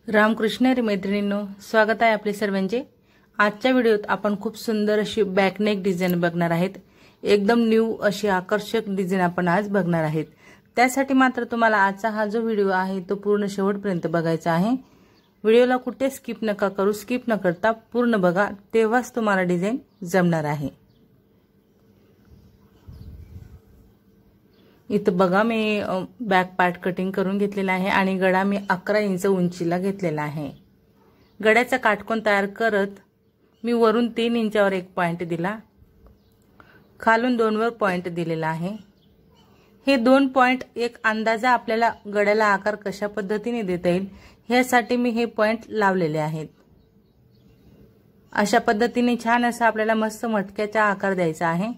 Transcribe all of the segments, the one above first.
रामकृष्ण हरी मैत्रिणींनो, स्वागत आहे आपले सर्वांचे। आजच्या व्हिडिओत आपण खूप सुंदर अशी बॅकनेक डिझाइन बघणार आहेत। एकदम न्यू अशी आकर्षक डिझाइन आपण आज बघणार आहेत। त्यासाठी मात्र तुम्हाला आजचा हा जो व्हिडिओ आहे तो पूर्ण शेवटपर्यंत बघायचा आहे। व्हिडिओला कुठे स्किप नका करू, स्किप न करता पूर्ण बघा, तेव्हाच तुम्हाला डिझाइन जमणार आहे। इथं बघा मी बॅक पार्ट कटिंग करून घेतलेला आहे आणि गळा मी 11 इंच उंचीला घेतलेला आहे। गळ्याचा काटकोन तयार करत मी वरून 3 इंचावर एक पॉइंट दिला, खालून 2 वर पॉइंट दिलेला आहे। हे 2 पॉइंट एक अंदाजा आपल्याला गळ्याला आकार कशा पद्धतीने देता येईल ह्यासाठी मी हे पॉइंट लावलेले आहेत। अशा पद्धतीने छान असा आपल्याला मस्त मटक्याचा आकार द्यायचा आहे।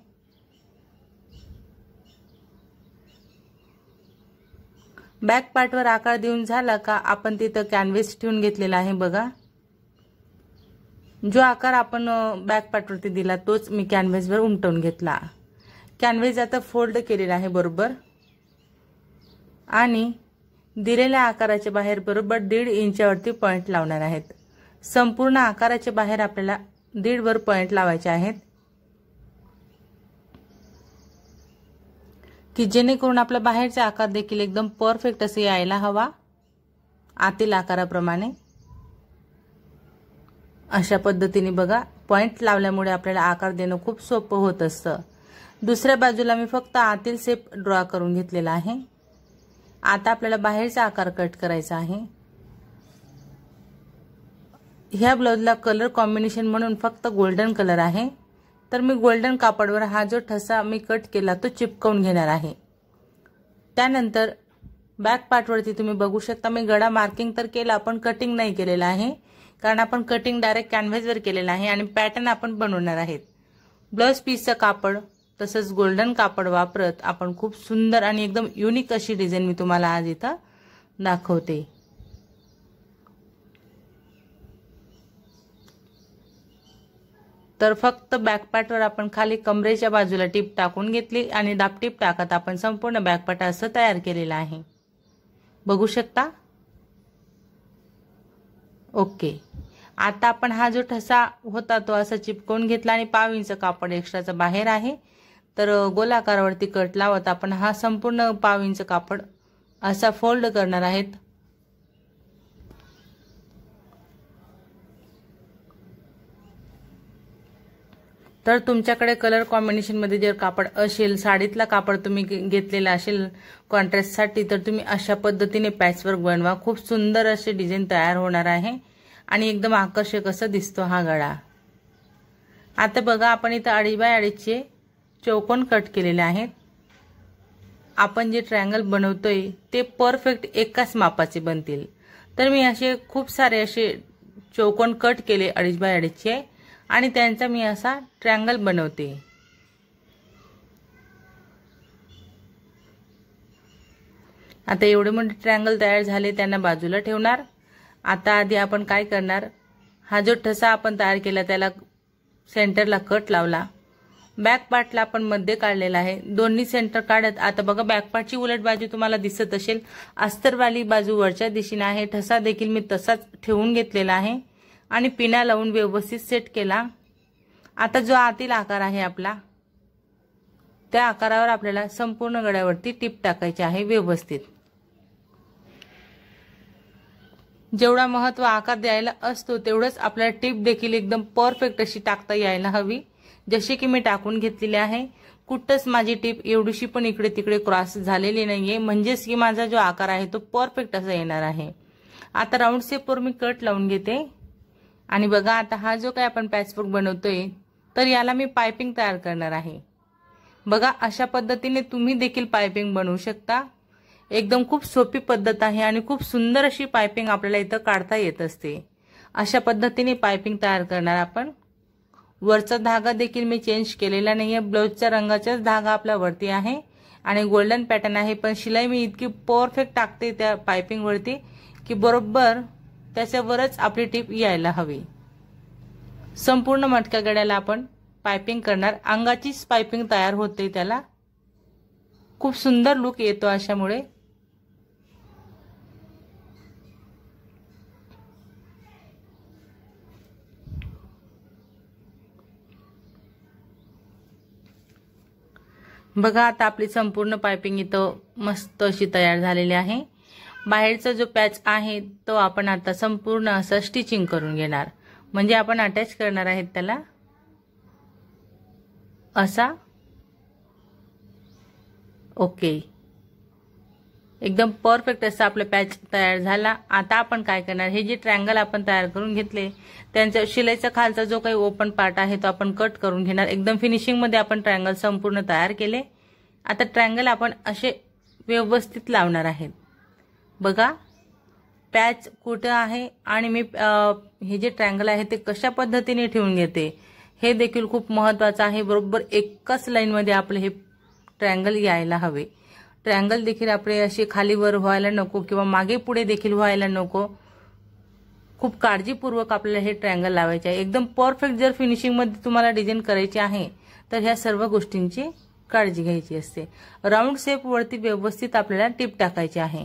बॅक पार्टवर आकार देऊन झाला का आपण तिथं कॅनव्हास ठेवून घेतलेला आहे। बघा, जो आकार आपण बॅक पार्टवरती दिला तोच मी कॅनव्हासवर उमटवून घेतला। कॅनव्हास आता फोल्ड केलेला आहे बरोबर आणि दिलेल्या आकाराच्या बाहेर बरोबर 1.5 इंचावरती पॉइंट लावणार आहेत। संपूर्ण आकाराच्या बाहेर आपल्याला 1.5 वर पॉइंट लावायचे आहेत की जेणेकरून आपला बाहेरचा आकार देखील एकदम परफेक्ट असे यायला हवा आतील आकाराप्रमाणे। अशा पद्धतीने बघा, पॉइंट लावल्यामुळे आपल्याला आकार देणं खूप सोपं होत असतं। दुसऱ्या बाजूला मी फक्त आतील शेप ड्रॉ करून घेतलेला आहे। आता आपल्याला बाहेरचा आकार कट करायचा आहे। ह्या ब्लाउजला कलर कॉम्बिनेशन म्हणून फक्त गोल्डन कलर आहे, तर मी गोल्डन कापडवर हा जो ठसा मी कट केला तो चिपकवून घेणार आहे। त्यानंतर बॅक पार्टवरती तुम्ही बघू शकता मी गळा मार्किंग तर केला पण कटिंग नाही केलेला आहे, कारण आपण कटिंग डायरेक्ट कॅनव्हासवर केलेला आहे आणि पॅटर्न आपण बनवणार आहेत। ब्लाउज पीसचं कापड तसंच गोल्डन कापड वापरत आपण खूप सुंदर आणि एकदम युनिक अशी डिझाइन मी तुम्हाला आज इथं दाखवते। तर फक्त बॅक पार्टवर आपण खाली कमरेच्या बाजूला टिप टाकून घेतली आणि दाबटीप टाकत आपण संपूर्ण बॅक पार्ट असं तयार केलेला आहे। बघू शकता। ओके, आता आपण हा जो ठसा होता तो असा चिपकवून घेतला आणि 1/2 इंच कापड एक्स्ट्राचा बाहेर आहे, तर गोलाकारावरती कट लावत आपण हा संपूर्ण 1/2 इंच कापड असा फोल्ड करणार आहेत। तर तुमच्याकडे कलर कॉम्बिनेशन मध्ये जर कापड असेल, साडीतला कापड तुम्ही घेतलेला असेल कॉन्ट्रास्ट साठी, तर तुम्ही अशा पद्धतीने पॅचवर्क बनवा। खूप सुंदर असे डिझाइन तयार होणार आहे आणि एकदम आकर्षक असं दिसतो हा गळा। आता बघा, आपण इथं 2.5 बाय 2.5 चे चौकोन कट केलेले आहेत। आपण जे ट्रायंगल बनवतोय ते परफेक्ट एकाच मापाचे बनतील, तर मी असे खूप सारे असे चौकोन कट केले 2.5 बाय 2.5 चे आणि त्यांचा मी असा ट्रायंगल बनवते। आता एवढे मोठे ट्रायंगल तयार झाले, त्यांना बाजूला ठेवणार। आता आधी आपण काय करणार, हा जो ठसा आपण तयार केला त्याला सेंटरला कट लावला। बॅक पार्टला आपण मध्ये काढलेला आहे, दोन्ही सेंटर काढत आता बघा बॅक पार्टची उलट बाजू तुम्हाला दिसत असेल, अस्तरवाली बाजू वरच्या दिशेने आहे। ठसा देखील मी तसाच ठेवून घेतलेला आहे आणि पिना लावून व्यवस्थित सेट केला। आता जो आतील आकार आहे आपला, त्या आकारावर आपल्याला संपूर्ण गळ्यावरती टिप टाकायची आहे व्यवस्थित। जेवढा महत्व आकार द्यायला असतो तेवढंच आपल्याला टिप देखील एकदम परफेक्ट अशी टाकता यायला हवी, जशी की मी टाकून घेतलेली आहे। कुठंच माझी टिप एवढीशी पण इकडे तिकडे क्रॉस झालेली नाहीये, म्हणजेच की माझा जो आकार आहे तो परफेक्ट असा येणार आहे। आता राऊंड शेपवर मी कट लावून घेते आणि बघा, आता हा जो काय आपण पॅचवर्क बनवतोय तर याला मी पाइपिंग तयार करणार आहे। बघा, अशा पद्धतीने तुम्ही देखील पाइपिंग बनवू शकता। एकदम खूप सोपी पद्धत आहे आणि खूप सुंदर अशी पाइपिंग आपल्याला इथं काढता येत असते। अशा पद्धतीने पाइपिंग तयार करणार आपण। वरचा धागा देखील मी चेंज केलेला नाहीये, ब्लाउजच्या रंगाचाच धागा आपला वरती आहे आणि गोल्डन पॅटर्न आहे, पण शिलाई मी इतकी परफेक्ट टाकते त्या पाइपिंग वरती की बरोबर त्याच्यावरच आपली टिप यायला हवी। संपूर्ण मटक्या गळ्याला आपण पाइपिंग करणार, अंगाचीच पाइपिंग तयार होते, त्याला खूप सुंदर लुक येतो अशामुळे। बघा आता आपली संपूर्ण पाइपिंग इथं मस्त अशी तयार झालेली आहे। बाहेरचा जो पॅच आहे तो आपण आता संपूर्ण असं स्टिचिंग करून घेणार, म्हणजे आपण अटॅच करणार आहेत त्याला असा। ओके, एकदम परफेक्ट असा आपला पॅच तयार झाला। आता आपण काय करणार, हे जे ट्रायंगल आपण तयार करून घेतले त्यांच्या शिलाईचा खालचा जो काही ओपन पार्ट आहे तो आपण कट करून घेणार। एकदम फिनिशिंग मध्ये आपण ट्रायंगल संपूर्ण तयार केले। आता ट्रायंगल आपण असे व्यवस्थित लावणार आहेत। बघा पॅच कुठे आहे आणि मी हे जे ट्रायंगल आहे ते कशा पद्धतीने ठेवून घेते हे देखील खूप महत्त्वाचं आहे। बरोबर एकाच लाईन मध्ये आपले हे ट्रायंगल यायला हवे। ट्रायंगल देखील आपले असे खाली वर व्हायला नको किंवा मागे पुढे देखील व्हायला नको। खूप काळजीपूर्वक आपल्याला हे ट्रायंगल लावायचे आहे। एकदम परफेक्ट जर फिनिशिंग मध्ये तुम्हाला डिझाइन करायची आहे तर ह्या सर्व गोष्टींची काळजी घ्यायची असते। राऊंड शेप वरती व्यवस्थित आपल्याला टिप टाकायची आहे।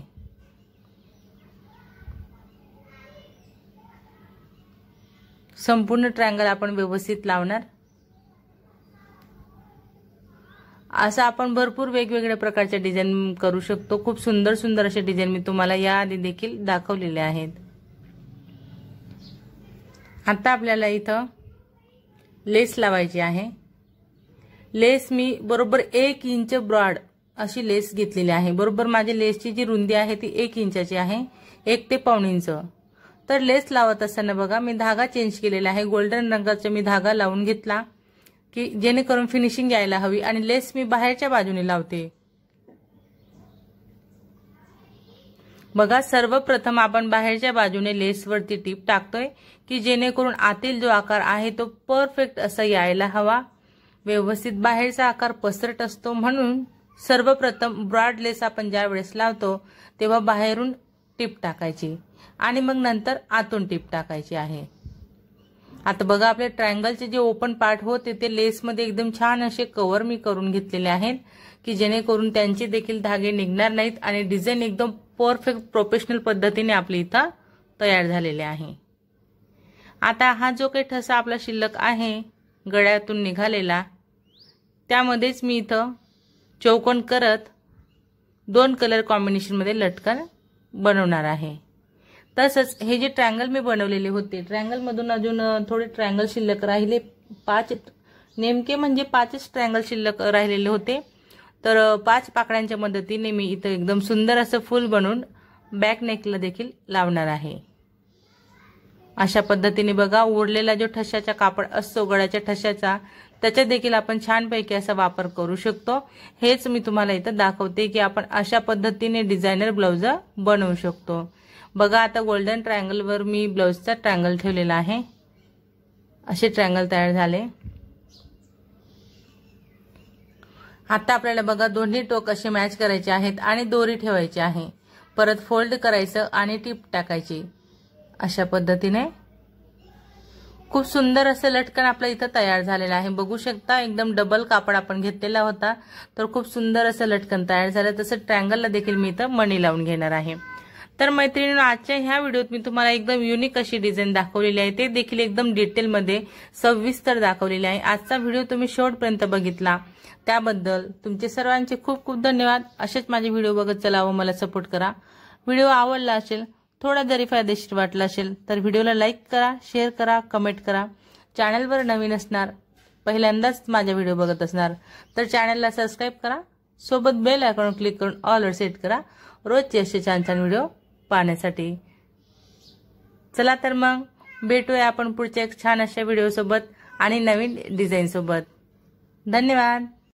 संपूर्ण ट्रायंगल आपण व्यवस्थित लावणार। असं आपण भरपूर वेगवेगळ्या प्रकारच्या डिझाइन करू शकतो। खूप सुंदर सुंदर असे डिझाइन मी तुम्हाला याआधी देखील दाखवलेले आहेत। आता आपल्याला इथं लेस लावायची आहे। लेस मी बरोबर 1 इंच ब्रॉड अशी लेस घेतलेली आहे। बरोबर माझी लेसची जी रुंदी आहे ती 1 इंचाची आहे, 1 ते पाऊण इंच। तर लेस लावत असताना बघा मी धागा चेंज केलेला आहे। गोल्डन रंगाचा मी धागा लावून घेतला की जेणेकरून फिनिशिंग यायला हवी, आणि लेस मी बाहेरच्या बाजूने लावते। बघा सर्वप्रथम आपण बाहेरच्या बाजूने लेसवरती टीप टाकतोय की जेणेकरून आतील जो आकार आहे तो परफेक्ट असा यायला हवा। व्यवस्थित बाहेरचा आकार पसरट असतो, म्हणून सर्वप्रथम ब्रॉड लेस आपण ज्या वेळेस लावतो तेव्हा बाहेरून टीप टाकायची आणि मग नंतर आतून टीप टाकायची आहे। आता बघा आपले ट्रायंगलचे जे ओपन पार्ट होते ते लेसमध्ये एकदम छान असे कव्हर मी करून घेतलेले आहेत की जेणेकरून त्यांचे देखील धागे निघणार नाहीत आणि डिझाइन एकदम परफेक्ट प्रोफेशनल पद्धतीने आपली इथं तयार झालेले आहे। आता हा जो काही ठसा आपला शिल्लक आहे गळ्यातून निघालेला, त्यामध्येच मी इथं चौकोन करत 2 कलर कॉम्बिनेशन मध्ये लटकन बनवणार आहे। तसंच हे जे ट्रायंगल मी बनवलेले होते, ट्रायंगल मधून अजून थोडे ट्रायंगल शिल्लक राहिले, 5 नेमके म्हणजे 5च ट्रायंगल शिल्लक राहिलेले होते। तर 5 पाकळ्यांच्या मदतीने मी इथं एकदम सुंदर असं फूल बनवून बॅक नेकला देखील लावणार आहे। अशा पद्धतीने बघा उरलेला जो ठशाचा कापड असतो गळ्याच्या ठशाचा, त्याचा देखील आपण छानपैकी असा वापर करू शकतो। हेच मी तुम्हाला इथं दाखवते की आपण अशा पद्धतीने डिझायनर ब्लाउज बनवू शकतो। बघा आता गोल्डन ट्रायंगल वर मी ब्लाउजचा ट्रायंगल ठेवलेला आहे। असे ट्रायंगल तयार झाले। आता आपल्याला बघा दोन्ही टोक असे मॅच करायचे आहेत आणि दोरी ठेवायची आहे। परत फोल्ड करायचं आणि टिप टाकायची। अशा पद्धतीने खूप सुंदर असं लटकन आपलं इथं तयार झालेलं आहे। बघू शकता एकदम डबल कापड आपण घेतलेला होता, तर खूप सुंदर असं लटकन तयार झालं। तसं ट्रायंगलला देखील मी इथं मणी लावून घेणार आहे। तर मैत्रिणींनो आजच्या ह्या व्हिडिओत मी तुम्हाला एकदम युनिक अशी डिझाइन दाखवलेली आहे, ते देखील एकदम डिटेलमध्ये सविस्तर दाखवलेले आहे। आजचा व्हिडिओ तुम्ही शेवटपर्यंत बघितला त्याबद्दल तुमचे सर्वांचे खूप खूप धन्यवाद। असेच माझे व्हिडिओ बघत चला व मला सपोर्ट करा। व्हिडिओ आवडला असेल, थोडा जरी फायदेशीर वाटला असेल तर व्हिडिओला लाईक करा, शेअर करा, कमेंट करा। चॅनलवर नवीन असणार, पहिल्यांदाच माझा व्हिडिओ बघत असणार तर चॅनलला सबस्क्राइब करा, सोबत बेल आयकॉन क्लिक करून ऑल वर सेट करा रोजचे असे छान छान व्हिडिओ पाहण्यासाठी। चला तर मग भेटूया आपण पुढच्या एक छान अशा व्हिडिओ सोबत आणि नवीन डिझाइन सोबत। धन्यवाद।